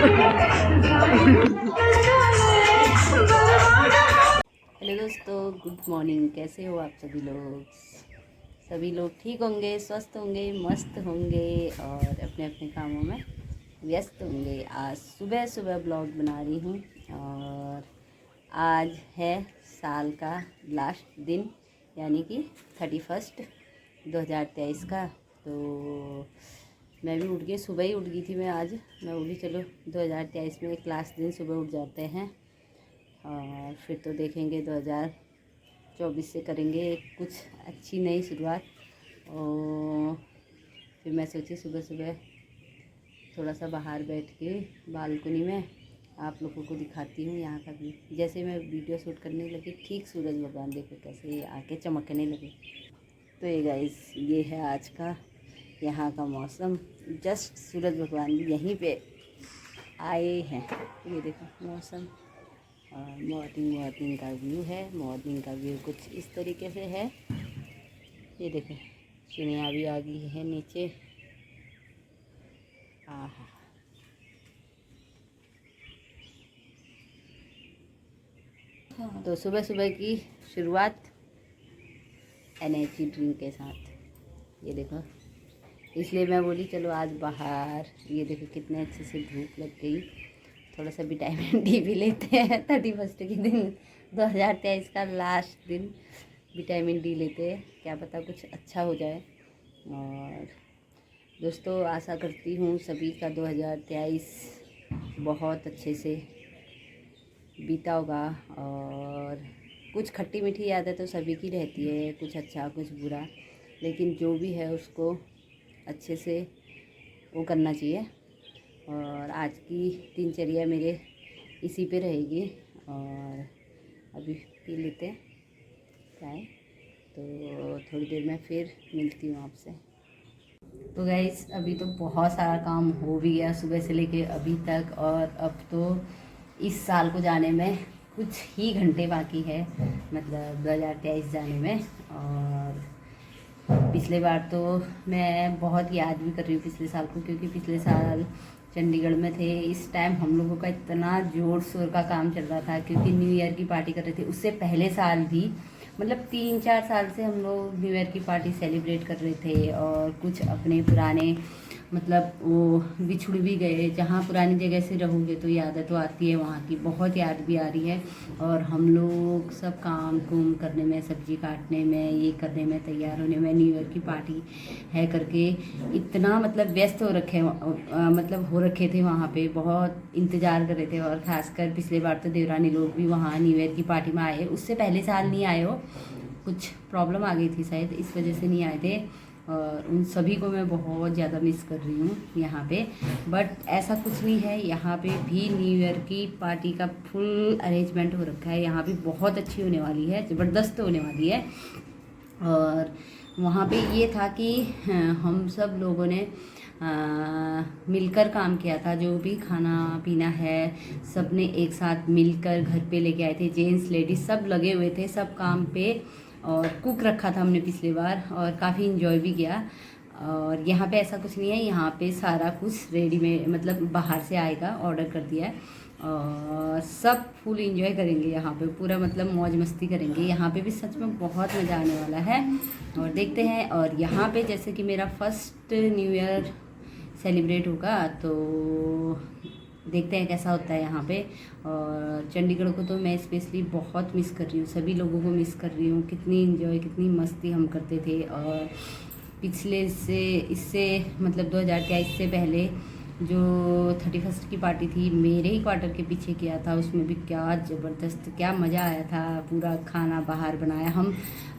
Hello दोस्तों, good morning. कैसे हो आप सभी लोग? सभी लोग ठीक होंगे, स्वस्थ होंगे, मस्त होंगे और अपने अपने कामों में व्यस्त होंगे। आज सुबह सुबह ब्लॉग बना रही हूँ और आज है साल का लास्ट दिन, यानी कि 31 2023 का। तो मैं भी उठ गई, सुबह ही उठ गई थी मैं बोली चलो 2023 में एक लास्ट दिन सुबह उठ जाते हैं और फिर तो देखेंगे 2024 से करेंगे कुछ अच्छी नई शुरुआत। और फिर मैं सोची सुबह सुबह थोड़ा सा बाहर बैठ के बालकनी में आप लोगों को दिखाती हूँ यहाँ का व्यू। जैसे मैं वीडियो शूट करने लगी ठीक सूरज भगवान देखो कैसे आके चमकने लगे। तो ये गाइस, ये है आज का यहाँ का मौसम। जस्ट सूरज भगवान भी यहीं पे आए हैं। ये देखो मौसम और मॉर्निंग का व्यू है। मॉर्निंग का व्यू कुछ इस तरीके से है। ये देखो चिड़िया भी आ गई है नीचे। आहा, तो सुबह सुबह की शुरुआत एनर्जी ड्रिंक के साथ। ये देखो, इसलिए मैं बोली चलो आज बाहर। ये देखो कितने अच्छे से धूप लग गई। थोड़ा सा विटामिन डी भी लेते हैं 31 के दिन, 2023 का लास्ट दिन विटामिन डी लेते हैं, क्या पता कुछ अच्छा हो जाए। और दोस्तों आशा करती हूँ सभी का 2023 बहुत अच्छे से बीता होगा। और कुछ खट्टी मीठी यादें तो सभी की रहती है, कुछ अच्छा कुछ बुरा, लेकिन जो भी है उसको अच्छे से वो करना चाहिए। और आज की दिनचर्या मेरे इसी पे रहेगी। और अभी पी लेते हैं चाय, तो थोड़ी देर में फिर मिलती हूँ आपसे। तो गाइस, अभी तो बहुत सारा काम हो भी गया सुबह से लेके अभी तक, और अब तो इस साल को जाने में कुछ ही घंटे बाकी है, मतलब 2023 जाने में। और पिछले बार तो मैं बहुत याद भी कर रही हूँ पिछले साल को, क्योंकि पिछले साल चंडीगढ़ में थे। इस टाइम हम लोगों का इतना जोर शोर का काम चल रहा था, क्योंकि न्यू ईयर की पार्टी कर रहे थे। उससे पहले साल भी मतलब 3-4 साल से हम लोग न्यू ईयर की पार्टी सेलिब्रेट कर रहे थे। और कुछ अपने पुराने मतलब वो बिछुड़ भी गए। जहाँ पुरानी जगह से रहोगे तो याद तो आती है, वहाँ की बहुत याद भी आ रही है। और हम लोग सब काम कुम करने में, सब्जी काटने में, ये करने में, तैयार होने में, न्यू ईयर की पार्टी है करके इतना मतलब व्यस्त हो रखे थे। वहाँ पे बहुत इंतज़ार कर रहे थे। और ख़ासकर पिछले बार तो देवरानी लोग भी वहाँ न्यू ईयर की पार्टी में आए। उससे पहले साल नहीं आए हो, कुछ प्रॉब्लम आ गई थी शायद, इस वजह से नहीं आए थे। और उन सभी को मैं बहुत ज़्यादा मिस कर रही हूँ यहाँ पे। बट ऐसा कुछ नहीं है, यहाँ पे भी न्यू ईयर की पार्टी का फुल अरेंजमेंट हो रखा है। यहाँ भी बहुत अच्छी होने वाली है, ज़बरदस्त होने वाली है। और वहाँ पे ये था कि हम सब लोगों ने मिलकर काम किया था। जो भी खाना पीना है सब ने एक साथ मिलकर घर पे लेके आए थे। जेंट्स लेडीज़ सब लगे हुए थे सब काम पे। और कुक रखा था हमने पिछली बार, और काफ़ी इन्जॉय भी किया। और यहाँ पे ऐसा कुछ नहीं है, यहाँ पे सारा कुछ रेडीमेड मतलब बाहर से आएगा, ऑर्डर कर दिया है। और सब फुल एंजॉय करेंगे यहाँ पे, पूरा मतलब मौज मस्ती करेंगे। यहाँ पे भी सच में बहुत मज़ा आने वाला है। और देखते हैं। और यहाँ पे जैसे कि मेरा फर्स्ट न्यू ईयर सेलिब्रेट होगा, तो देखते हैं कैसा होता है यहाँ पे। और चंडीगढ़ को तो मैं स्पेशली बहुत मिस कर रही हूँ, सभी लोगों को मिस कर रही हूँ। कितनी इन्जॉय, कितनी मस्ती हम करते थे। और पिछले से इससे मतलब 2023 से पहले जो 31 की पार्टी थी मेरे ही क्वार्टर के पीछे किया था, उसमें भी क्या ज़बरदस्त, क्या मज़ा आया था। पूरा खाना बाहर बनाया, हम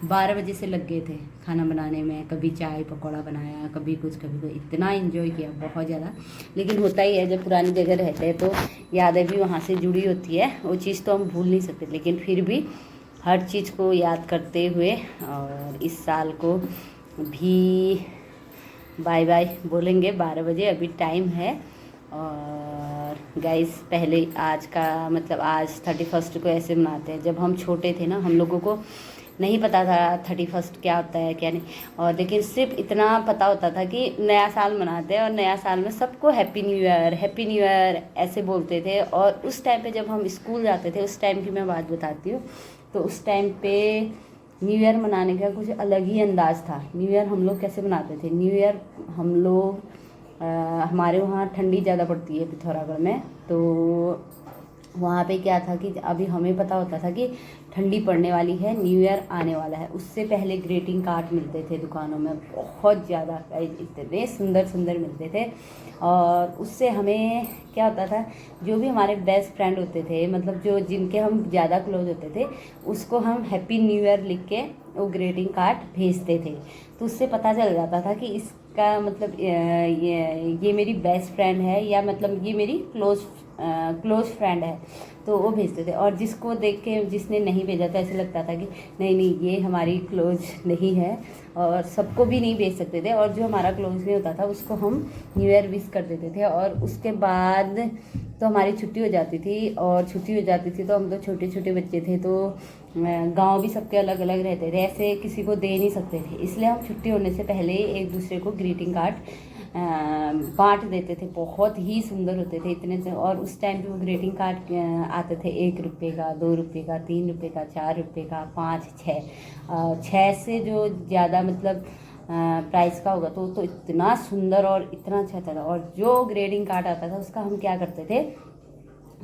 12 बजे से लग गए थे खाना बनाने में। कभी चाय पकौड़ा बनाया, कभी कुछ कभी कुछ, इतना इन्जॉय किया बहुत ज़्यादा। लेकिन होता ही है, जब पुरानी जगह रहते हैं तो यादें भी वहाँ से जुड़ी होती है, वो चीज़ तो हम भूल नहीं सकते। लेकिन फिर भी हर चीज़ को याद करते हुए और इस साल को भी बाय बाय बोलेंगे 12 बजे, अभी टाइम है। और गाइस, पहले आज का मतलब आज 31 को ऐसे मनाते हैं। जब हम छोटे थे ना, हम लोगों को नहीं पता था 31st क्या होता है क्या नहीं। और लेकिन सिर्फ इतना पता होता था कि नया साल मनाते हैं और नया साल में सबको हैप्पी न्यू ईयर ऐसे बोलते थे। और उस टाइम पे जब हम स्कूल जाते थे, उस टाइम की मैं बात बताती हूँ, तो उस टाइम पे न्यू ईयर मनाने का कुछ अलग ही अंदाज़ था। न्यू ईयर हम लोग कैसे मनाते थे, न्यू ईयर हम लोग हमारे वहाँ ठंडी ज़्यादा पड़ती है पिथौरागढ़ में, तो वहाँ पे क्या था कि अभी हमें पता होता था कि ठंडी पड़ने वाली है, न्यू ईयर आने वाला है। उससे पहले ग्रीटिंग कार्ड मिलते थे दुकानों में, बहुत ज़्यादा, इतने सुंदर सुंदर मिलते थे। और उससे हमें क्या होता था, जो भी हमारे बेस्ट फ्रेंड होते थे, मतलब जो जिनके हम ज़्यादा क्लोज होते थे, उसको हम हैप्पी न्यू ईयर लिख के वो ग्रीटिंग कार्ड भेजते थे। तो उससे पता चल जाता था कि इसका मतलब ये मेरी बेस्ट फ्रेंड है, या मतलब ये मेरी क्लोज फ्रेंड है, तो वो भेजते थे। और जिसको देख के जिसने नहीं भेजा था, ऐसे लगता था कि नहीं नहीं ये हमारी क्लोज नहीं है, और सबको भी नहीं भेज सकते थे। और जो हमारा क्लोज नहीं होता था उसको हम न्यू ईयर विश कर देते थे। और उसके बाद तो हमारी छुट्टी हो जाती थी, और छुट्टी हो जाती थी तो हम तो छोटे छोटे बच्चे थे, तो गांव भी सबके अलग अलग रहते थे, ऐसे किसी को दे नहीं सकते थे। इसलिए हम छुट्टी होने से पहले एक दूसरे को ग्रीटिंग कार्ड बांट देते थे। बहुत ही सुंदर होते थे इतने से। और उस टाइम पे वो ग्रीटिंग कार्ड आते थे 1 रुपये का, 2 रुपये का, 3 रुपये का, 4 रुपये का, 5, 6 से जो ज़्यादा मतलब प्राइस का होगा तो इतना सुंदर और इतना अच्छा था। और जो ग्रीटिंग कार्ड आता था उसका हम क्या करते थे,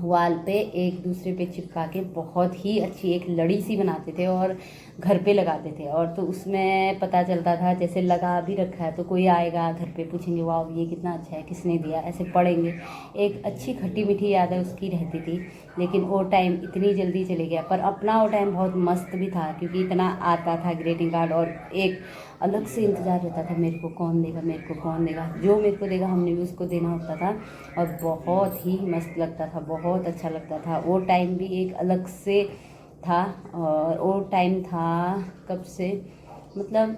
वाल पे एक दूसरे पे चिपका के बहुत ही अच्छी एक लड़ी सी बनाते थे और घर पे लगाते थे। और तो उसमें पता चलता था, जैसे लगा भी रखा है तो कोई आएगा घर पे, पूछेंगे वाह ये कितना अच्छा है, किसने दिया, ऐसे पढ़ेंगे। एक अच्छी खट्टी मीठी याद है उसकी रहती थी। लेकिन वो टाइम इतनी जल्दी चले गया, पर अपना वो टाइम बहुत मस्त भी था, क्योंकि इतना आता था ग्रीटिंग कार्ड, और एक अलग से इंतज़ार रहता था मेरे को कौन देगा, मेरे को कौन देगा। जो मेरे को देगा हमने भी उसको देना होता था, और बहुत ही मस्त लगता था, बहुत अच्छा लगता था। वो टाइम भी एक अलग से था। और वो टाइम था कब से, मतलब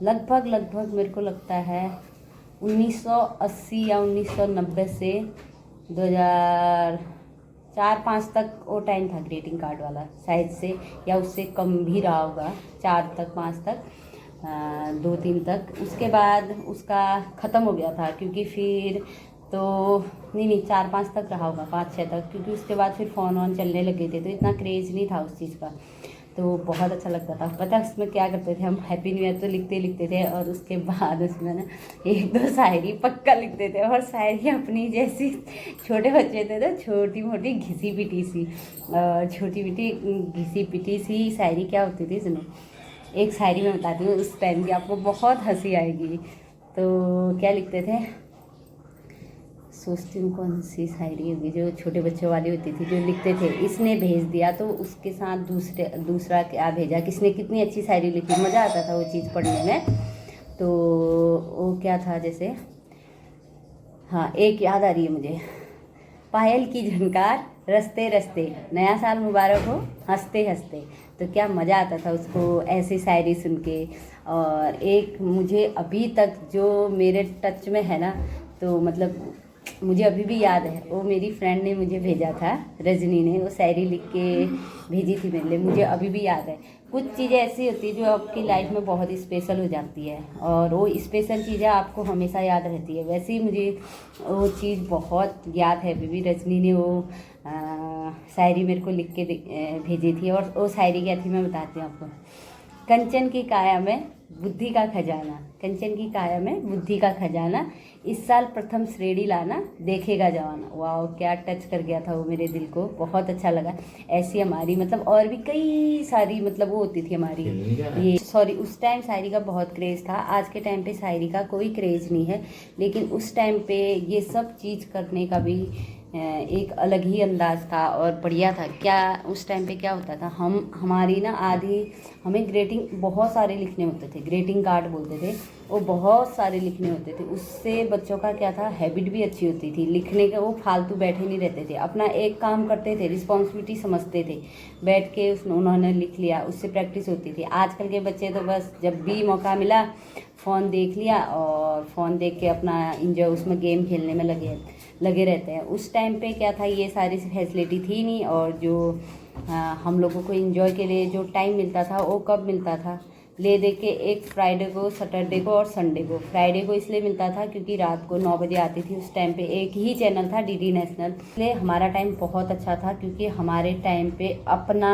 लगभग मेरे को लगता है 1980 या 1990 से 2004-5 तक वो टाइम था ग्रीटिंग कार्ड वाला, शायद से, या उससे कम भी रहा होगा, 4 तक 5 तक, 2-3 तक। उसके बाद उसका ख़त्म हो गया था, क्योंकि फिर तो नहीं 4-5 तक रहा होगा, 5-6 तक, क्योंकि उसके बाद फिर फ़ोन वोन चलने लगे थे, तो इतना क्रेज़ नहीं था उस चीज़ का। तो बहुत अच्छा लगता था। पता है उसमें क्या करते थे हम, हैप्पी न्यू ईयर तो लिखते थे, और उसके बाद उसमें ना 1-2 शायरी पक्का लिखते थे। और शायरी अपनी जैसी, छोटे बच्चे थे तो छोटी मोटी घिसी पिटी सी, छोटी मोटी घिसी पिटी सी शायरी क्या होती थी, सुनो एक शायरी मैं बताती हूँ उस टाइम की, आपको बहुत हंसी आएगी। तो क्या लिखते थे, सोचती हूँ कौन सी शायरी होगी जो छोटे बच्चों वाली होती थी, जो लिखते थे इसने भेज दिया तो उसके साथ दूसरा क्या भेजा, किसने कितनी अच्छी शायरी लिखी, मज़ा आता था वो चीज़ पढ़ने में। तो वो क्या था, जैसे हाँ एक याद आ रही है मुझे, पायल की झनकार रस्ते रस्ते, नया साल मुबारक हो हंसते हंसते। तो क्या मज़ा आता था उसको ऐसी शायरी सुन के। और एक मुझे अभी तक जो मेरे टच में है ना, तो मतलब मुझे अभी भी याद है, वो मेरी फ्रेंड ने मुझे भेजा था, रजनी ने, वो शायरी लिख के भेजी थी मेरे लिए, मुझे अभी भी याद है। कुछ चीज़ें ऐसी होती है जो आपकी लाइफ में बहुत स्पेशल हो जाती है, और वो स्पेशल चीज़ें आपको हमेशा याद रहती है। वैसे ही मुझे वो चीज़ बहुत याद है अभी भी, रजनी ने वो शायरी मेरे को लिख के भेजी थी। और वो शायरी क्या थी मैं बताती हूँ आपको। कंचन की काया में बुद्धि का खजाना, कंचन की काया में बुद्धि का खजाना, इस साल प्रथम श्रेणी लाना, देखेगा जवाना। वाह क्या टच कर गया था वो मेरे दिल को, बहुत अच्छा लगा। ऐसी हमारी मतलब और भी कई सारी मतलब वो होती थी हमारी, ये सॉरी उस टाइम शायरी का बहुत क्रेज़ था। आज के टाइम पे शायरी का कोई क्रेज़ नहीं है, लेकिन उस टाइम पे ये सब चीज़ करने का भी एक अलग ही अंदाज था और बढ़िया था। क्या उस टाइम पे क्या होता था, हमारी ना आधी हमें ग्रीटिंग बहुत सारे लिखने होते थे, ग्रीटिंग कार्ड बोलते थे, वो बहुत सारे लिखने होते थे। उससे बच्चों का क्या था, हैबिट भी अच्छी होती थी लिखने के, वो फालतू बैठे नहीं रहते थे, अपना एक काम करते थे, रिस्पॉन्सिबिलिटी समझते थे, बैठ के उन्होंने लिख लिया, उससे प्रैक्टिस होती थी। आजकल के बच्चे तो बस जब भी मौका मिला फ़ोन देख लिया, और फ़ोन देख के अपना इंजॉय उसमें गेम खेलने में लगे रहते हैं। उस टाइम पे क्या था, ये सारी फैसिलिटी थी नहीं, और जो हम लोगों को एंजॉय के लिए जो टाइम मिलता था वो कब मिलता था, ले दे के एक फ्राइडे को, सैटरडे को और संडे को। फ्राइडे को इसलिए मिलता था क्योंकि रात को 9 बजे आती थी, उस टाइम पे एक ही चैनल था, डीडी नेशनल। इसलिए हमारा टाइम बहुत अच्छा था क्योंकि हमारे टाइम पे अपना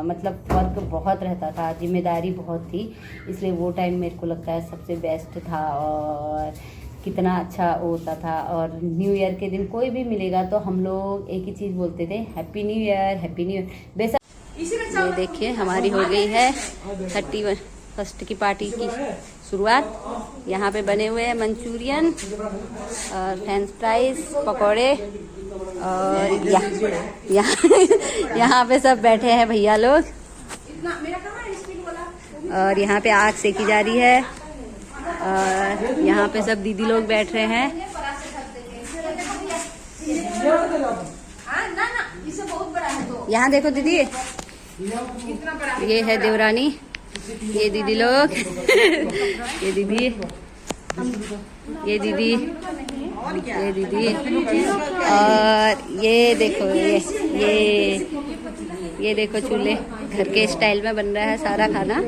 मतलब वर्क बहुत रहता था, जिम्मेदारी बहुत थी, इसलिए वो टाइम मेरे को लगता है सबसे बेस्ट था। और कितना अच्छा होता था। और न्यू ईयर के दिन कोई भी मिलेगा तो हम लोग एक ही चीज़ बोलते थे, happy new year, happy new year. बेशक ये देखिए हमारी हो गई है 31st की पार्टी की शुरुआत। यहाँ पे बने हुए हैं मंचूरियन और फ्रेंच फ्राइज, पकौड़े, और यहाँ पे सब बैठे हैं भैया लोग, और यहाँ पे आग सेकी जा रही है, और यहाँ पे सब दीदी लोग बैठ रहे हैं। यहाँ देखो दीदी, ये है देवरानी, ये दीदी लोग ये दीदी, ये दीदी, ये दीदी, और ये देखो ये देखो चूल्हे, घर के स्टाइल में बन रहा है सारा खाना।